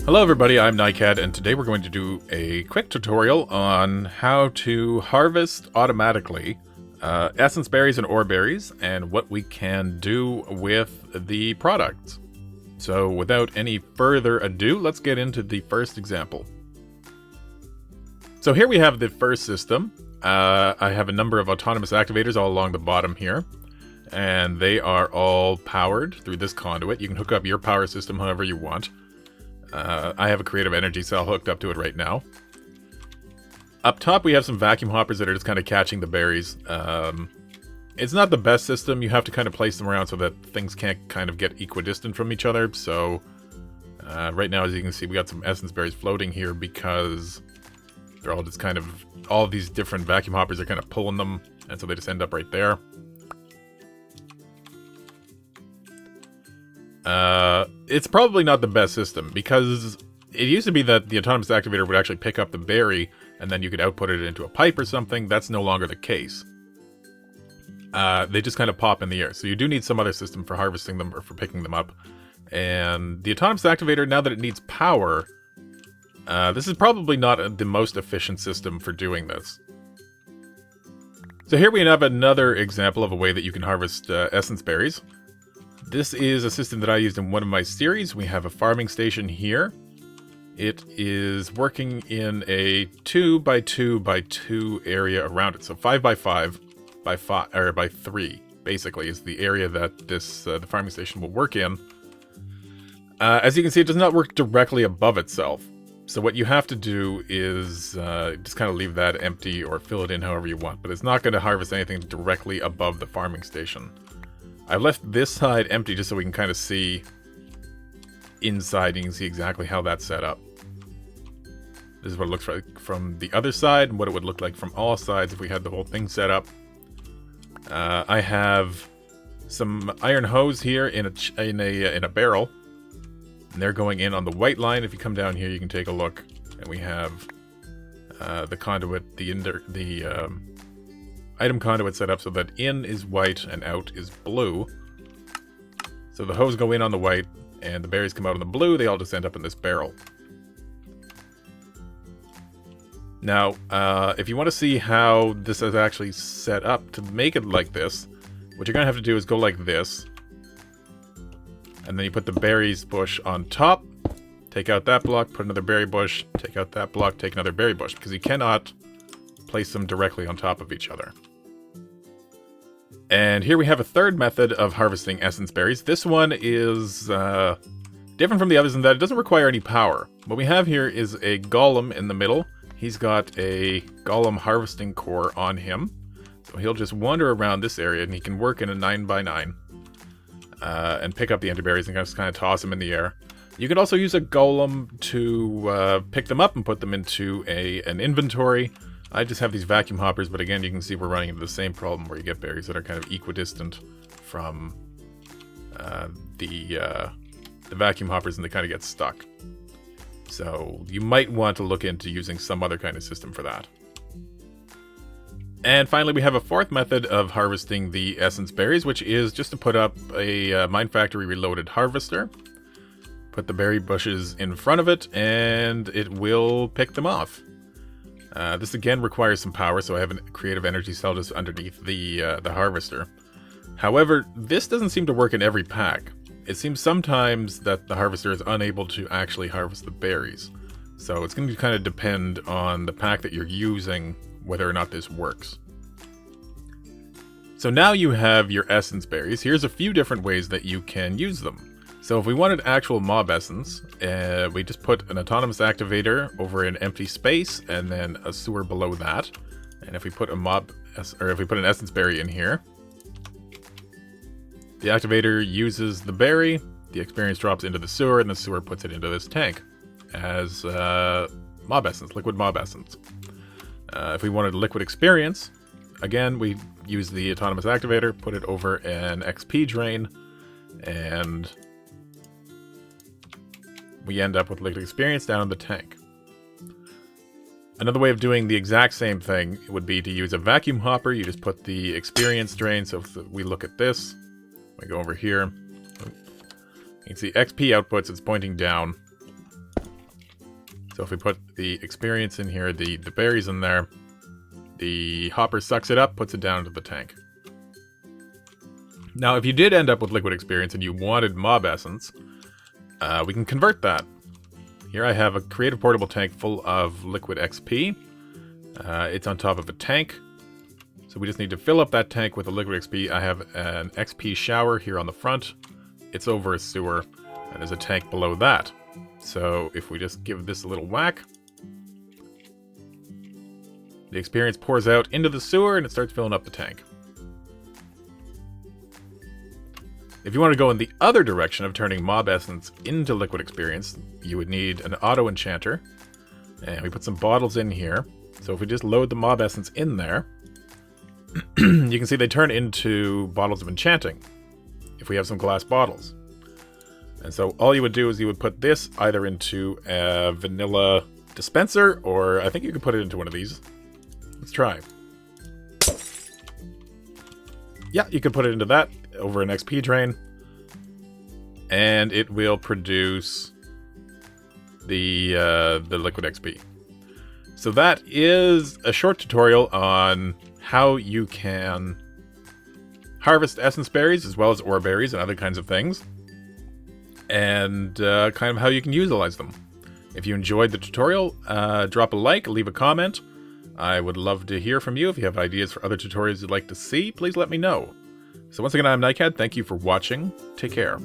Hello everybody, I'm Nycat, and today we're going to do a quick tutorial on how to harvest automatically essence berries and ore berries, and what we can do with the products. So without any further ado, let's get into the first example. So here we have the first system. I have a number of autonomous activators all along the bottom here, and they are all powered through this conduit. You can hook up your power system however you want. I have a creative energy cell hooked up to it right now. Up top we have some vacuum hoppers that are just kind of catching the berries. It's not the best system. You have to kind of place them around so that things can't kind of get equidistant from each other. So right now, as you can see, we got some essence berries floating here because they're all just kind of, all of these different vacuum hoppers are kind of pulling them, and so they just end up right there. It's probably not the best system, because it used to be that the autonomous activator would actually pick up the berry and then you could output it into a pipe or something. That's no longer the case. They just kind of pop in the air. So you do need some other system for harvesting them or for picking them up. And the autonomous activator, now that it needs power, this is probably not the most efficient system for doing this. So here we have another example of a way that you can harvest essence berries. This is a system that I used in one of my series. We have a farming station here. It is working in a 2x2x2 area around it. So 5x5 by 5 or by 3 basically is the area that this the farming station will work in. As you can see, it does not work directly above itself. So what you have to do is just kind of leave that empty or fill it in however you want. But it's not going to harvest anything directly above the farming station. I've left this side empty just so we can kind of see inside. You can see exactly how that's set up. This is what it looks like from the other side, and what it would look like from all sides if we had the whole thing set up. I have some iron hose here in a barrel, and they're going in on the white line. If you come down here, you can take a look, and we have the conduit, the item conduit set up so that in is white and out is blue. So the hose go in on the white and the berries come out on the blue. They all just end up in this barrel. Now, if you want to see how this is actually set up to make it like this, what you're going to have to do is go like this. And then you put the berries bush on top. Take out that block, put another berry bush, take out that block, take another berry bush, because you cannot place them directly on top of each other. And here we have a third method of harvesting essence berries. This one is different from the others in that it doesn't require any power. What we have here is a golem in the middle. He's got a golem harvesting core on him. So he'll just wander around this area, and he can work in a 9x9 and pick up the ender berries and just kind of toss them in the air. You can also use a golem to pick them up and put them into an inventory. I just have these vacuum hoppers, but again, you can see we're running into the same problem where you get berries that are kind of equidistant from the vacuum hoppers, and they kind of get stuck. So you might want to look into using some other kind of system for that. And finally, we have a fourth method of harvesting the essence berries, which is just to put up a Mine Factory Reloaded harvester. Put the berry bushes in front of it, and it will pick them off. This again requires some power, so I have a creative energy cell just underneath the harvester. However, this doesn't seem to work in every pack. It seems sometimes that the harvester is unable to actually harvest the berries. So it's going to kind of depend on the pack that you're using, whether or not this works. So now you have your essence berries. Here's a few different ways that you can use them. So if we wanted actual mob essence, we just put an autonomous activator over an empty space and then a sewer below that. And if we put an essence berry in here, the activator uses the berry, the experience drops into the sewer, and the sewer puts it into this tank as mob essence, liquid mob essence. If we wanted liquid experience, again, we use the autonomous activator, put it over an XP drain, and we end up with liquid experience down in the tank. Another way of doing the exact same thing would be to use a vacuum hopper. You just put the experience drain. So if we look at this, we go over here. You can see XP outputs, it's pointing down. So if we put the experience in here, the berries in there, the hopper sucks it up, puts it down into the tank. Now, if you did end up with liquid experience and you wanted mob essence, we can convert that. Here I have a creative portable tank full of liquid XP. It's on top of a tank. So we just need to fill up that tank with a liquid XP. I have an XP shower here on the front. It's over a sewer, and there's a tank below that. So if we just give this a little whack, the experience pours out into the sewer and it starts filling up the tank. If you want to go in the other direction of turning mob essence into liquid experience, you would need an auto enchanter. And we put some bottles in here. So if we just load the mob essence in there, you can see they turn into bottles of enchanting if we have some glass bottles. And so all you would do is you would put this either into a vanilla dispenser, or I think you could put it into one of these. Let's try. Yeah, you could put it into that over an XP drain, and it will produce the liquid XP. So that is a short tutorial on how you can harvest essence berries as well as ore berries and other kinds of things, and kind of how you can utilize them. If you enjoyed the tutorial, drop a like, leave a comment. I would love to hear from you. If you have ideas for other tutorials you'd like to see, please let me know. So once again, I'm Nightcat. Thank you for watching. Take care.